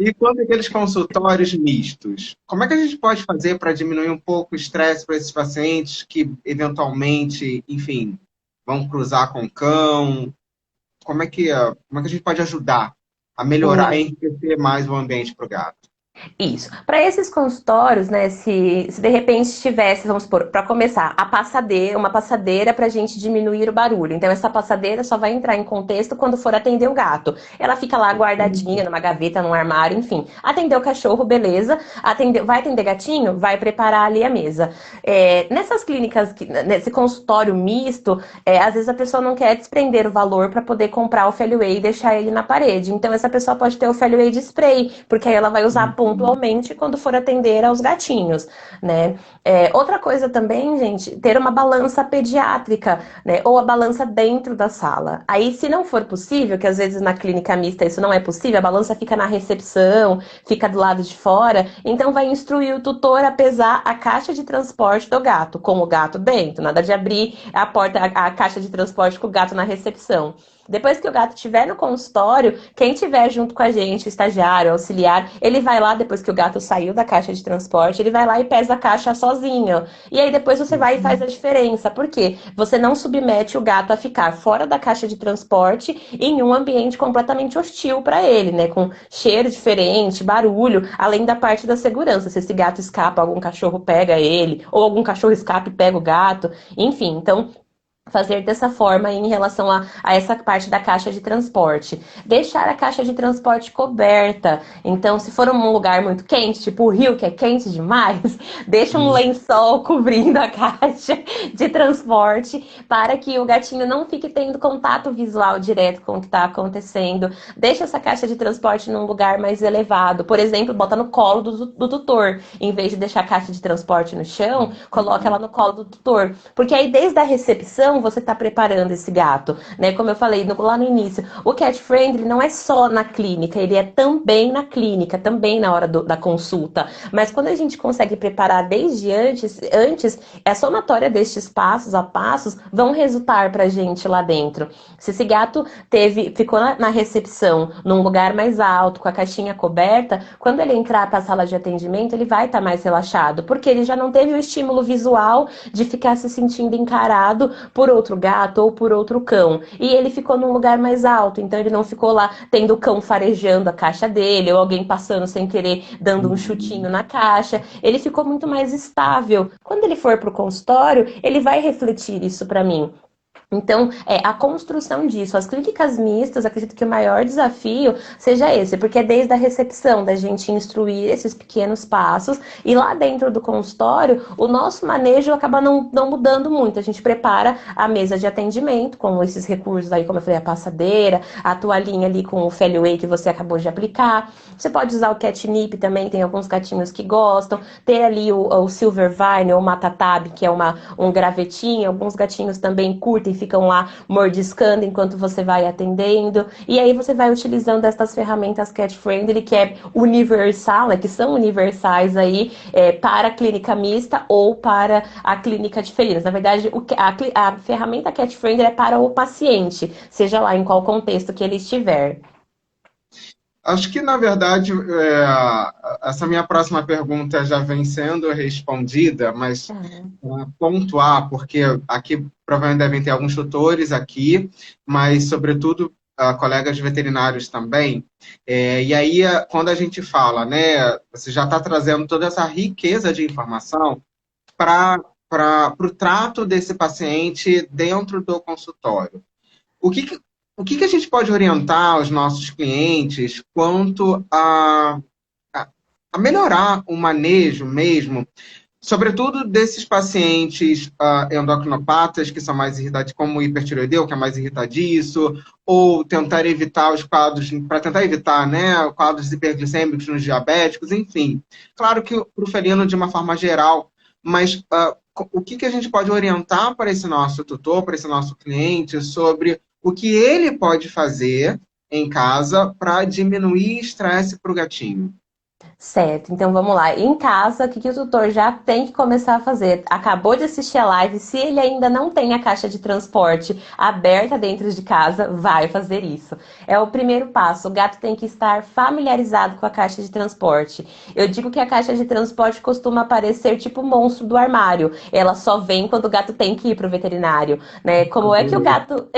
E quanto àqueles consultórios mistos, como é que a gente pode fazer para diminuir um pouco o estresse para esses pacientes que eventualmente, enfim, vão cruzar com o cão? Como é que a gente pode ajudar a melhorar, a enriquecer mais o ambiente para o gato? Isso. Para esses consultórios, né, se de repente tivesse, vamos supor, para começar, uma passadeira para a gente diminuir o barulho. Então, essa passadeira só vai entrar em contexto quando for atender o gato. Ela fica lá guardadinha numa gaveta, num armário, enfim. Atender o cachorro, beleza. Vai atender gatinho? Vai preparar ali a mesa. Nessas clínicas, nesse consultório misto, às vezes a pessoa não quer desprender o valor para poder comprar o Feliway e deixar ele na parede. Então, essa pessoa pode ter o Feliway de spray, porque aí ela vai usar pontualmente quando for atender aos gatinhos, né? Outra coisa também, gente, ter uma balança pediátrica, né? Ou a balança dentro da sala. Aí, se não for possível, que às vezes na clínica mista isso não é possível, a balança fica na recepção, fica do lado de fora, então vai instruir o tutor a pesar a caixa de transporte do gato, com o gato dentro, nada de abrir a porta, a caixa de transporte com o gato na recepção. Depois que o gato estiver no consultório, quem estiver junto com a gente, o estagiário, o auxiliar, ele vai lá, depois que o gato saiu da caixa de transporte, ele vai lá e pesa a caixa sozinho. E aí depois você vai e faz a diferença. Por quê? Você não submete o gato a ficar fora da caixa de transporte em um ambiente completamente hostil para ele, né? Com cheiro diferente, barulho, além da parte da segurança. Se esse gato escapa, algum cachorro pega ele, ou algum cachorro escapa e pega o gato. Enfim, então fazer dessa forma em relação a essa parte da caixa de transporte. Deixar a caixa de transporte coberta. Então, se for um lugar muito quente, tipo o Rio, que é quente demais, deixa um lençol cobrindo a caixa de transporte para que o gatinho não fique tendo contato visual direto com o que está acontecendo. Deixa essa caixa de transporte num lugar mais elevado. Por exemplo, bota no colo do tutor. Em vez de deixar a caixa de transporte no chão, coloca ela no colo do tutor. Porque aí, desde a recepção, você está preparando esse gato, né? Como eu falei lá no início, o cat friendly não é só na clínica, ele é também na clínica, também na hora da consulta. Mas quando a gente consegue preparar desde antes, a somatória destes passos a passos vão resultar pra gente lá dentro. Se esse gato ficou na recepção, num lugar mais alto, com a caixinha coberta, quando ele entrar para a sala de atendimento, ele vai estar mais relaxado, porque ele já não teve o estímulo visual de ficar se sentindo encarado por outro gato ou por outro cão. E ele ficou num lugar mais alto, então ele não ficou lá tendo o cão farejando a caixa dele, ou alguém passando sem querer, dando um chutinho na caixa. Ele ficou muito mais estável. Quando ele for pro consultório, ele vai refletir isso para mim. Então, a construção disso. As clínicas mistas, acredito que o maior desafio seja esse, porque é desde a recepção da gente instruir esses pequenos passos, e lá dentro do consultório, o nosso manejo acaba não mudando muito. A gente prepara a mesa de atendimento com esses recursos aí, como eu falei, a passadeira, a toalhinha ali com o Feliway que você acabou de aplicar. Você pode usar o catnip também, tem alguns gatinhos que gostam. Ter ali o Silver Vine ou Matatab, que é um gravetinho. Alguns gatinhos também curtem, ficam lá mordiscando enquanto você vai atendendo. E aí você vai utilizando essas ferramentas cat friendly, que é universal, né, que são universais aí para a clínica mista ou para a clínica de felinos. Na verdade, a ferramenta cat friendly é para o paciente, seja lá em qual contexto que ele estiver. Acho que, na verdade, essa minha próxima pergunta já vem sendo respondida, mas pontuar, porque aqui provavelmente devem ter alguns tutores aqui, mas, sobretudo, colegas veterinários também. E aí, quando a gente fala, né, você já está trazendo toda essa riqueza de informação para o trato desse paciente dentro do consultório. O que a gente pode orientar os nossos clientes quanto a melhorar o manejo mesmo, sobretudo desses pacientes endocrinopatas, que são mais irritados, como o hipertireoideu, que é mais irritadiço, ou tentar evitar os quadros, para tentar evitar, né, quadros hiperglicêmicos nos diabéticos, enfim. Claro que para o felino, de uma forma geral, mas o que a gente pode orientar para esse nosso tutor, para esse nosso cliente, sobre o que ele pode fazer em casa para diminuir estresse para o gatinho? Certo, então vamos lá. Em casa, o que o tutor já tem que começar a fazer? Acabou de assistir a live, se ele ainda não tem a caixa de transporte aberta dentro de casa, vai fazer isso. É o primeiro passo. O gato tem que estar familiarizado com a caixa de transporte. Eu digo que a caixa de transporte costuma parecer tipo o monstro do armário. Ela só vem quando o gato tem que ir para o veterinário, né? Como é que o gato...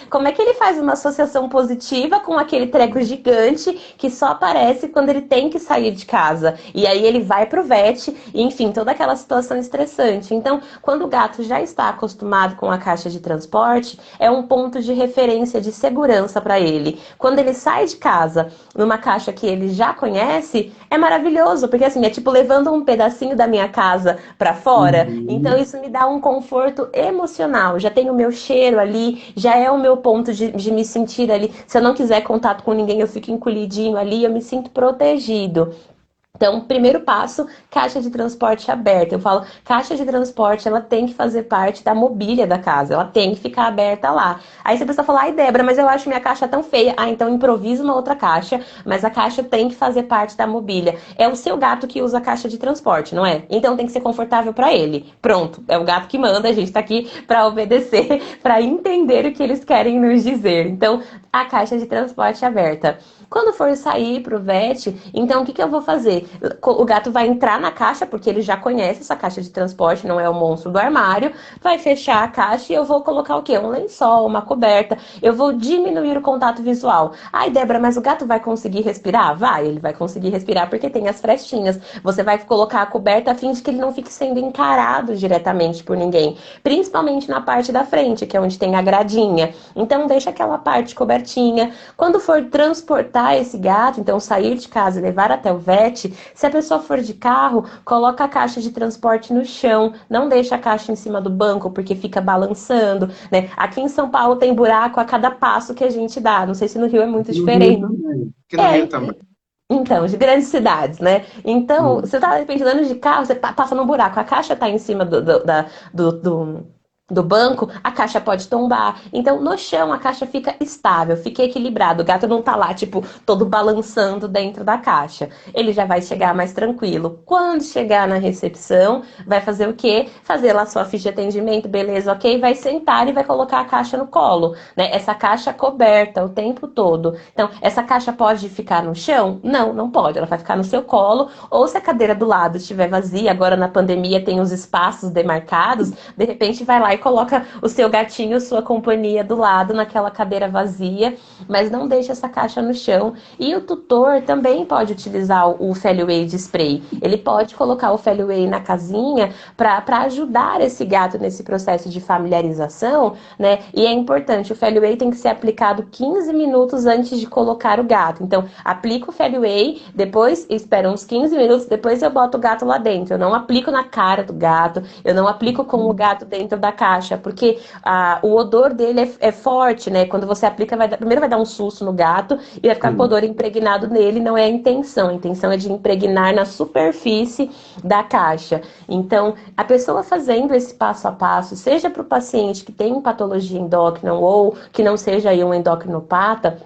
Como é que ele faz uma associação positiva com aquele treco gigante que só aparece quando ele tem que sair de casa, e aí ele vai pro vet, e, enfim, toda aquela situação estressante. Então, quando o gato já está acostumado com a caixa de transporte, é um ponto de referência de segurança para ele. Quando ele sai de casa numa caixa que ele já conhece, é maravilhoso, porque assim, é tipo levando um pedacinho da minha casa para fora. Então isso me dá um conforto emocional. Já tem o meu cheiro ali, já é o meu ponto de me sentir ali. Se eu não quiser contato com ninguém, eu fico encolhidinho ali, eu me sinto protegido. Então, primeiro passo, caixa de transporte aberta. Eu falo, caixa de transporte, ela tem que fazer parte da mobília da casa, ela tem que ficar aberta lá. Aí você precisa falar, ai Débora, mas eu acho minha caixa tão feia. Ah, então improvisa uma outra caixa, mas a caixa tem que fazer parte da mobília. É o seu gato que usa a caixa de transporte, não é? Então tem que ser confortável para ele. Pronto, é o gato que manda, a gente tá aqui para obedecer, para entender o que eles querem nos dizer. Então, a caixa de transporte aberta. Quando for sair pro vet, então o que eu vou fazer? O gato vai entrar na caixa, porque ele já conhece essa caixa de transporte, não é o monstro do armário, vai fechar a caixa e eu vou colocar o quê? Um lençol, uma coberta, eu vou diminuir o contato visual. Ai, Débora, mas o gato vai conseguir respirar? Vai, ele vai conseguir respirar porque tem as frestinhas. Você vai colocar a coberta a fim de que ele não fique sendo encarado diretamente por ninguém, principalmente na parte da frente, que é onde tem a gradinha. Então, deixa aquela parte cobertinha. Quando for transportar esse gato, então sair de casa e levar até o vet, se a pessoa for de carro, coloca a caixa de transporte no chão, não deixa a caixa em cima do banco, porque fica balançando, né? Aqui em São Paulo tem buraco a cada passo que a gente dá. Não sei se no Rio é muito No Rio diferente. também. Aqui no Rio É, também. então, de grandes cidades, né? Então, Hum. você tá, de repente, andando de carro, você passa num buraco, a caixa tá em cima do banco, a caixa pode tombar. Então, no chão, a caixa fica estável, fica equilibrado. O gato não tá lá, tipo, todo balançando dentro da caixa. Ele já vai chegar mais tranquilo. Quando chegar na recepção, vai fazer o quê? Fazer lá sua ficha de atendimento, beleza, ok? Vai sentar e vai colocar a caixa no colo, né? Essa caixa coberta o tempo todo. Então, essa caixa pode ficar no chão? Não, não pode. Ela vai ficar no seu colo. Ou se a cadeira do lado estiver vazia, agora na pandemia tem os espaços demarcados, de repente vai lá e coloca o seu gatinho, sua companhia do lado naquela cadeira vazia, mas não deixa essa caixa no chão. E o tutor também pode utilizar o Feliway de spray. Ele pode colocar o Feliway na casinha para ajudar esse gato nesse processo de familiarização, né? E é importante, o Feliway tem que ser aplicado 15 minutos antes de colocar o gato. Então, aplica o Feliway, depois espera uns 15 minutos, depois eu boto o gato lá dentro. Eu não aplico na cara do gato, eu não aplico com o gato dentro da caixa, porque o odor dele é forte, né? Quando você aplica, primeiro vai dar um susto no gato e vai ficar com o Sim. odor impregnado nele, não é a intenção. A intenção é de impregnar na superfície da caixa. Então, a pessoa fazendo esse passo a passo, seja para o paciente que tem patologia endócrina ou que não seja aí um endocrinopata,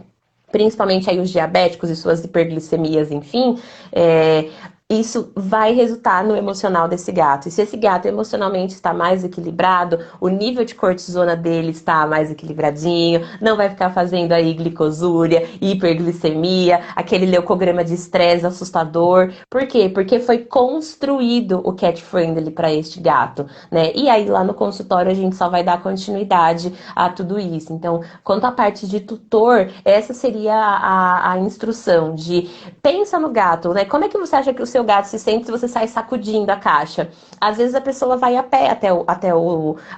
principalmente aí os diabéticos e suas hiperglicemias, enfim, isso vai resultar no emocional desse gato. E se esse gato emocionalmente está mais equilibrado, o nível de cortisona dele está mais equilibradinho, não vai ficar fazendo aí glicosúria, hiperglicemia, aquele leucograma de estresse assustador. Por quê? Porque foi construído o cat friendly para este gato, né? E aí lá no consultório a gente só vai dar continuidade a tudo isso. Então, quanto à parte de tutor, essa seria a instrução de pensa no gato, né? Como é que você acha que o seu gato se sente se você sai sacudindo a caixa? Às vezes a pessoa vai a pé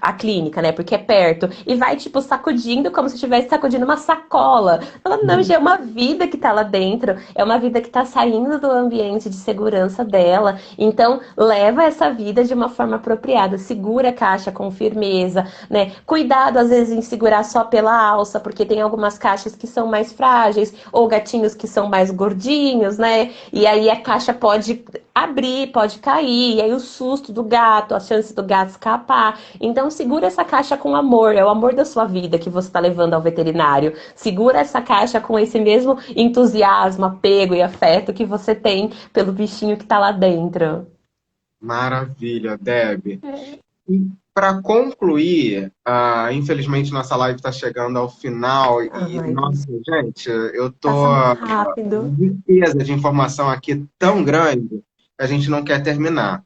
a clínica, né? Porque é perto. E vai, tipo, sacudindo como se estivesse sacudindo uma sacola. Fala, não, já é uma vida que tá lá dentro. É uma vida que tá saindo do ambiente de segurança dela. Então, leva essa vida de uma forma apropriada. Segura a caixa com firmeza, né? Cuidado, às vezes, em segurar só pela alça, porque tem algumas caixas que são mais frágeis, ou gatinhos que são mais gordinhos, né? E aí a caixa pode abrir, pode cair, e aí o susto do gato, a chance do gato escapar. Então segura essa caixa com amor, é o amor da sua vida que você está levando ao veterinário. Segura essa caixa com esse mesmo entusiasmo, apego e afeto que você tem pelo bichinho que está lá dentro. Maravilha, Deb. E para concluir, infelizmente nossa live está chegando ao final e, Ai, nossa, gente, eu tô passa muito uma rápido. riqueza de informação aqui tão grande que a gente não quer terminar.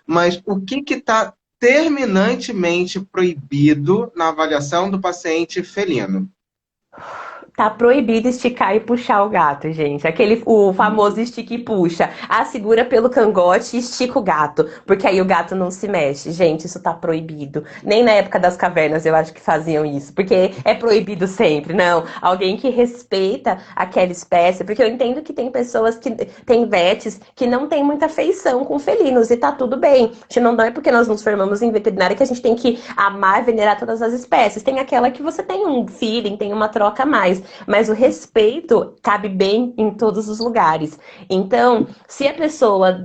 Mas o que está terminantemente proibido na avaliação do paciente felino? Tá proibido esticar e puxar o gato, gente. O famoso estica e puxa. Segura pelo cangote e estica o gato. Porque aí o gato não se mexe. Gente, isso tá proibido. Nem na época das cavernas eu acho que faziam isso. Porque é proibido sempre. Não. Alguém que respeita aquela espécie. Porque eu entendo que tem pessoas que tem vets que não tem muita afeição com felinos. E tá tudo bem. Não é porque nós nos formamos em veterinária que a gente tem que amar e venerar todas as espécies. Tem aquela que você tem um feeling, tem uma troca a mais. Mas o respeito cabe bem em todos os lugares. Então, se a pessoa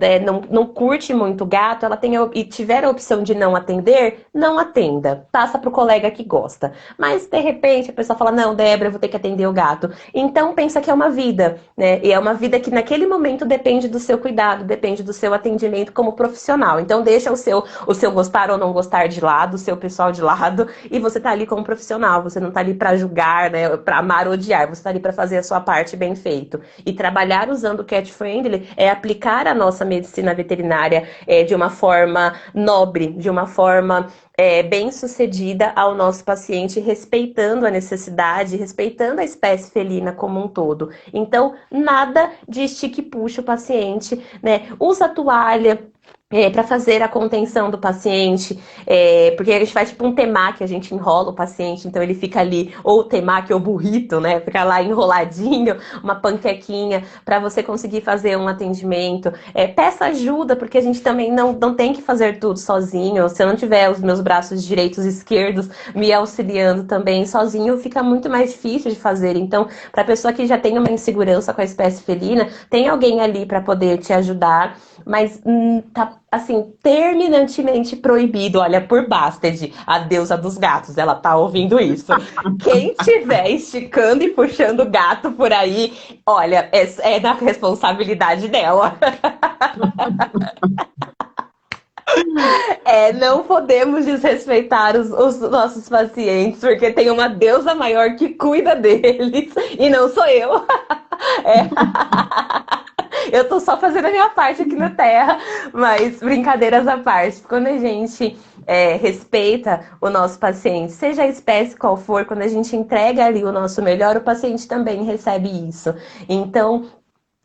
não curte muito gato, ela e tiver a opção de não atender, não atenda. Passa para o colega que gosta. Mas, de repente, a pessoa fala, não, Débora, eu vou ter que atender o gato. Então, pensa que é uma vida, né? E é uma vida que naquele momento depende do seu cuidado, depende do seu atendimento como profissional. Então, deixa o seu gostar ou não gostar de lado, o seu pessoal de lado, e você tá ali como profissional. Você não tá ali para julgar, né? Para amar odiar, você está ali para fazer a sua parte bem feito. E trabalhar usando o cat friendly é aplicar a nossa medicina veterinária de uma forma nobre, de uma forma bem sucedida ao nosso paciente, respeitando a necessidade, respeitando a espécie felina como um todo. Então, nada de estique e puxa o paciente, né? Usa a toalha, para fazer a contenção do paciente, porque a gente faz tipo um temaki, a gente enrola o paciente, então ele fica ali, ou temaki ou burrito, né? Fica lá enroladinho, uma panquequinha, para você conseguir fazer um atendimento. Peça ajuda, porque a gente também não tem que fazer tudo sozinho. Se eu não tiver os meus braços direitos e esquerdos me auxiliando também, sozinho fica muito mais difícil de fazer. Então, para a pessoa que já tem uma insegurança com a espécie felina, tem alguém ali para poder te ajudar, mas tá assim, terminantemente proibido, olha, por Bastet, a deusa dos gatos, ela tá ouvindo isso. Quem tiver esticando e puxando o gato por aí, olha, é da responsabilidade dela. Não podemos desrespeitar os nossos pacientes, porque tem uma deusa maior que cuida deles, e não sou eu. É. Eu tô só fazendo a minha parte aqui na Terra, mas brincadeiras à parte. Quando a gente respeita o nosso paciente, seja a espécie qual for, quando a gente entrega ali o nosso melhor, o paciente também recebe isso. Então,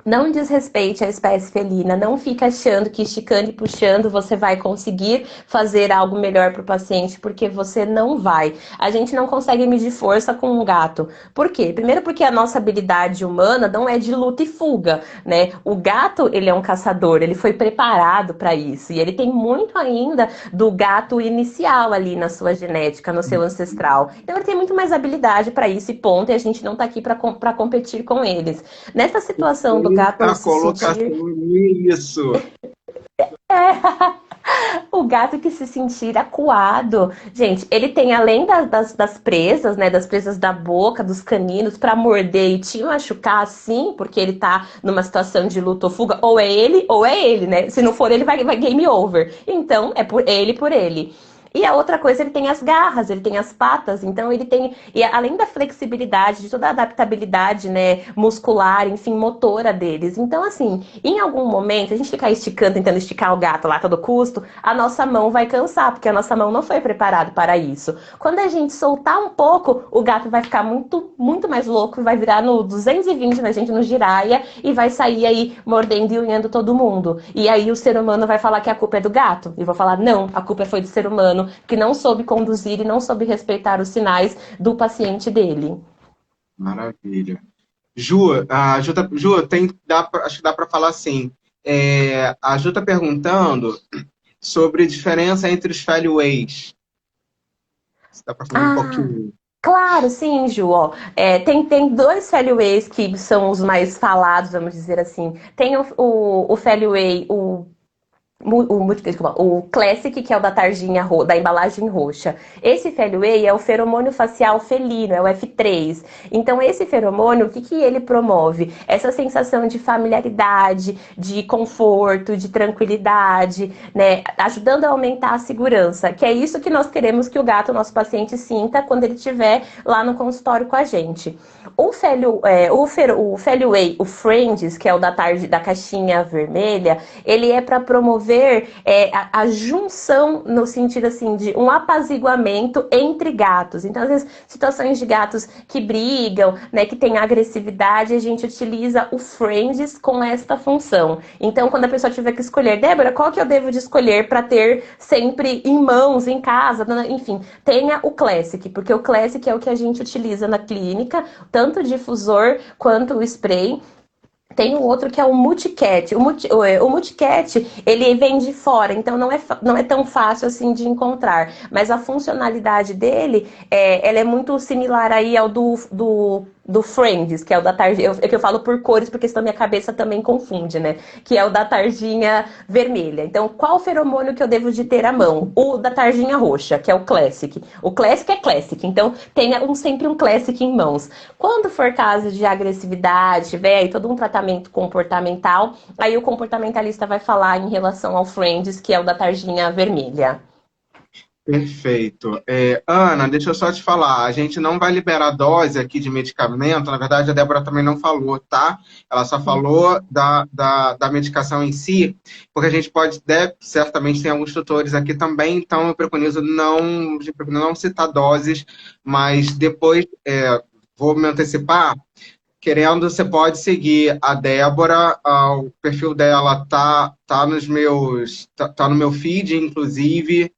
não desrespeite a espécie felina, não fica achando que esticando e puxando você vai conseguir fazer algo melhor para o paciente, porque você não vai. A gente não consegue medir força com um gato. Por quê? Primeiro porque a nossa habilidade humana não é de luta e fuga, né? O gato, ele é um caçador, ele foi preparado para isso, e ele tem muito ainda do gato inicial ali na sua genética, no seu ancestral. Então ele tem muito mais habilidade para isso e ponto, e a gente não está aqui para competir com eles. Nessa situação do gato Eita, se sentir. colocação nisso. O gato que se sentir acuado, gente, ele tem além das presas, né, das presas da boca, dos caninos, para morder e te machucar, sim, porque ele tá numa situação de luta ou fuga, ou é ele, né? Se não for ele, vai game over. Então, é por ele, por ele. E a outra coisa, ele tem as garras, ele tem as patas, então ele tem, e além da flexibilidade, de toda a adaptabilidade, né, muscular, enfim, motora deles. Então, assim, em algum momento, a gente ficar esticando, tentando esticar o gato lá a todo custo, a nossa mão vai cansar, porque a nossa mão não foi preparada para isso. Quando a gente soltar um pouco, o gato vai ficar muito, muito mais louco, vai virar no 220 na gente, no giraia, e vai sair aí mordendo e unhando todo mundo. E aí o ser humano vai falar que a culpa é do gato. E vou falar, não, a culpa foi do ser humano, que não soube conduzir e não soube respeitar os sinais do paciente dele. Maravilha. Ju, acho que dá para falar assim. A Ju está perguntando sobre a diferença entre os fairways. Você dá para falar um Ah, pouquinho? claro, sim, Ju. Ó, tem dois fairways que são os mais falados, vamos dizer assim. Tem o fairway, o Classic, que é o da tarjinha da embalagem roxa. Esse Fairway é o feromônio facial felino, é o F3. Então, esse feromônio, o que ele promove? Essa sensação de familiaridade, de conforto, de tranquilidade, né? Ajudando a aumentar a segurança, que é isso que nós queremos que o gato, nosso paciente, sinta quando ele estiver lá no consultório com a gente. O Fairway, o Friends, que é o da caixinha vermelha, ele é para promover a junção no sentido assim de um apaziguamento entre gatos. Então, às vezes, situações de gatos que brigam, né, que tem agressividade, a gente utiliza o Friends com esta função. Então, quando a pessoa tiver que escolher, Débora, qual que eu devo de escolher para ter sempre em mãos, em casa, enfim, tenha o Classic, porque o Classic é o que a gente utiliza na clínica, tanto o difusor quanto o spray. Tem o outro que é o Multicat. O Multicat, ele vem de fora, então não é tão fácil assim de encontrar. Mas a funcionalidade dele, ela é muito similar aí ao do Friends, que é o da tarjinha. É que eu falo por cores, porque senão minha cabeça também confunde, né? Que é o da tarjinha vermelha. Então, qual feromônio que eu devo de ter à mão? O da tarjinha roxa, que é o Classic. O Classic é Classic, então tenha sempre um Classic em mãos. Quando for caso de agressividade, tiver aí todo um tratamento comportamental, aí o comportamentalista vai falar em relação ao Friends, que é o da tarjinha vermelha. Perfeito. Ana, deixa eu só te falar, a gente não vai liberar dose aqui de medicamento, na verdade a Débora também não falou, tá? Ela só falou da medicação em si, porque a gente certamente tem alguns tutores aqui também, então eu preponizo não citar doses, mas depois vou me antecipar. Querendo, você pode seguir a Débora, o perfil dela tá tá no meu feed, inclusive.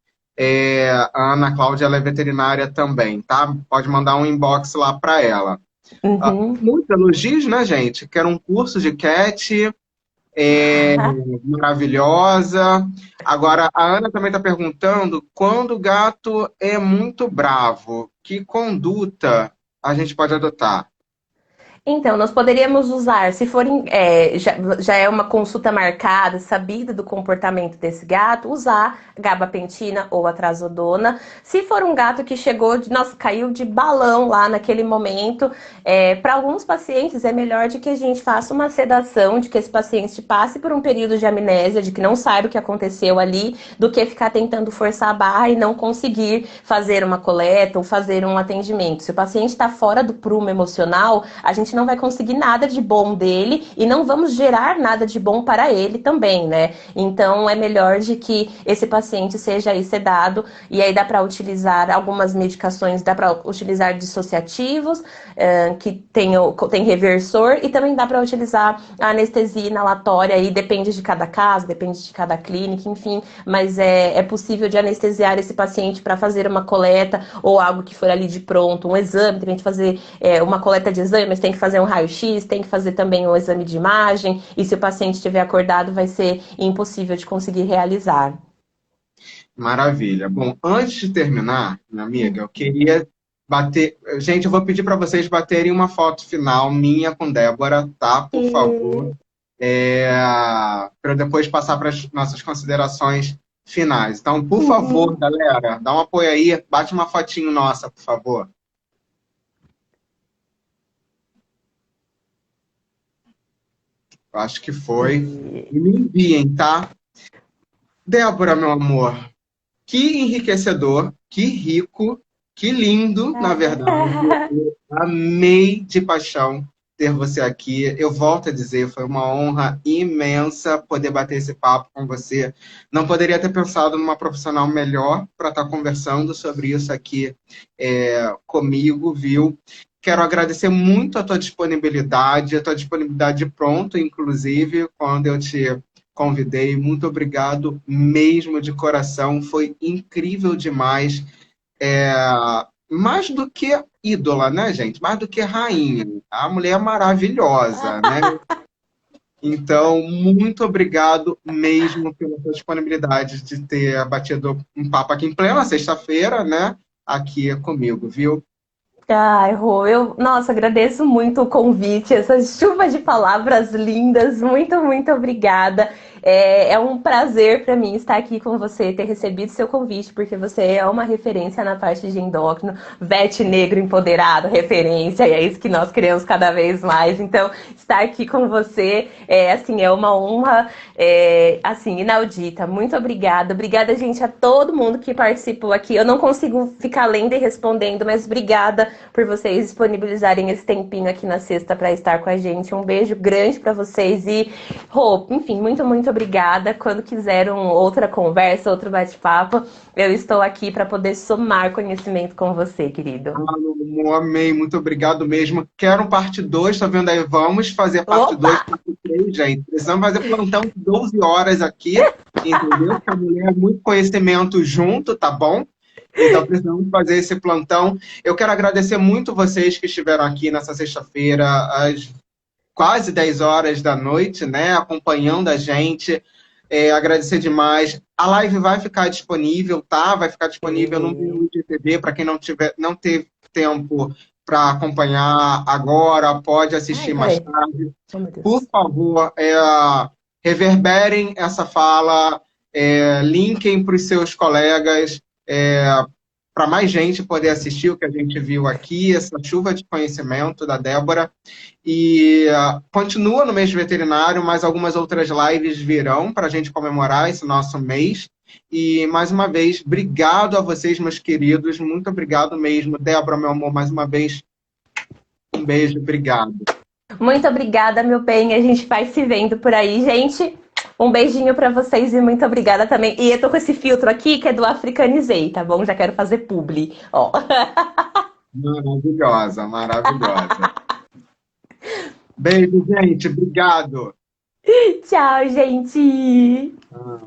A Ana Cláudia, ela é veterinária também, tá? Pode mandar um inbox lá para ela. Uhum. Muitos elogios, né, gente? Quero um curso de cat, maravilhosa. Agora, a Ana também está perguntando, quando o gato é muito bravo, que conduta a gente pode adotar? Então, nós poderíamos usar, se for já é uma consulta marcada, sabida do comportamento desse gato, usar gabapentina ou a trazodona. Se for um gato que nossa, caiu de balão lá naquele momento, para alguns pacientes é melhor de que a gente faça uma sedação, de que esse paciente passe por um período de amnésia, de que não saiba o que aconteceu ali, do que ficar tentando forçar a barra e não conseguir fazer uma coleta ou fazer um atendimento. Se o paciente está fora do prumo emocional, a gente não vai conseguir nada de bom dele e não vamos gerar nada de bom para ele também, né? Então é melhor de que esse paciente seja aí sedado e aí dá para utilizar algumas medicações, dá para utilizar dissociativos que tem reversor e também dá para utilizar a anestesia inalatória aí depende de cada caso, depende de cada clínica, enfim, mas é possível de anestesiar esse paciente para fazer uma coleta ou algo que for ali de pronto, um exame, tem que fazer uma coleta de exames, tem que fazer um raio-x, tem que fazer também um exame de imagem, e se o paciente estiver acordado, vai ser impossível de conseguir realizar. Maravilha. Bom, antes de terminar, minha amiga, eu queria bater. Gente, eu vou pedir para vocês baterem uma foto final minha com Débora, tá? Por favor. Para depois passar para as nossas considerações finais. Então, por favor, Uhum. galera, dá um apoio aí, bate uma fotinho nossa, por favor. Eu acho que foi. E me enviem, tá? Débora, meu amor, que enriquecedor, que rico, que lindo, na verdade. Eu amei de paixão ter você aqui. Eu volto a dizer, foi uma honra imensa poder bater esse papo com você. Não poderia ter pensado numa profissional melhor para estar conversando sobre isso aqui comigo, viu? Quero agradecer muito a tua disponibilidade pronto, inclusive, quando eu te convidei. Muito obrigado mesmo de coração. Foi incrível demais. É, mais do que ídola, né, gente? Mais do que rainha. A mulher é maravilhosa, né? Então, muito obrigado mesmo pela sua disponibilidade de ter batido um papo aqui em plena sexta-feira, né? Aqui comigo, viu? Ai, Rô, nossa, agradeço muito o convite, essa chuva de palavras lindas, muito obrigada. É um prazer para mim estar aqui com você, ter recebido seu convite, porque você é uma referência na parte de endócrino, vet negro empoderado, referência, e é isso que nós queremos cada vez mais. Então, estar aqui com você é uma honra, assim, inaudita. Muito obrigada. Obrigada, gente, a todo mundo que participou aqui. Eu não consigo ficar lendo e respondendo, mas obrigada por vocês disponibilizarem esse tempinho aqui na sexta para estar com a gente. Um beijo grande para vocês e, Rô, enfim, muito obrigada. Quando quiser outra conversa, outro bate-papo, eu estou aqui para poder somar conhecimento com você, querido. Ah, eu amei, muito obrigado mesmo. Quero um parte 2, tá vendo aí? Vamos fazer parte Opa! 2, parte 3, gente. Precisamos fazer plantão de 12 horas aqui, entendeu? Porque a mulher é muito conhecimento junto, tá bom? Então precisamos fazer esse plantão. Eu quero agradecer muito vocês que estiveram aqui nessa sexta-feira, às quase 10 horas da noite, né? Acompanhando a gente. Agradecer demais. A live vai ficar disponível, tá? Vai ficar disponível no meu IGTV para quem não teve tempo para acompanhar agora, pode Ai, assistir mais peraí. tarde. Oh, meu Por Deus. favor, reverberem essa fala, linkem para os seus colegas, para mais gente poder assistir o que a gente viu aqui, essa chuva de conhecimento da Débora. E continua no mês veterinário, mas algumas outras lives virão para a gente comemorar esse nosso mês. E, mais uma vez, obrigado a vocês, meus queridos. Muito obrigado mesmo. Débora, meu amor, mais uma vez, um beijo, obrigado. Muito obrigada, meu bem. A gente vai se vendo por aí, gente. Um beijinho pra vocês e muito obrigada também. E eu tô com esse filtro aqui que é do Africanizei, tá bom? Já quero fazer publi. Ó. Maravilhosa, maravilhosa. Beijo, gente. Obrigado. Tchau, gente. Ah.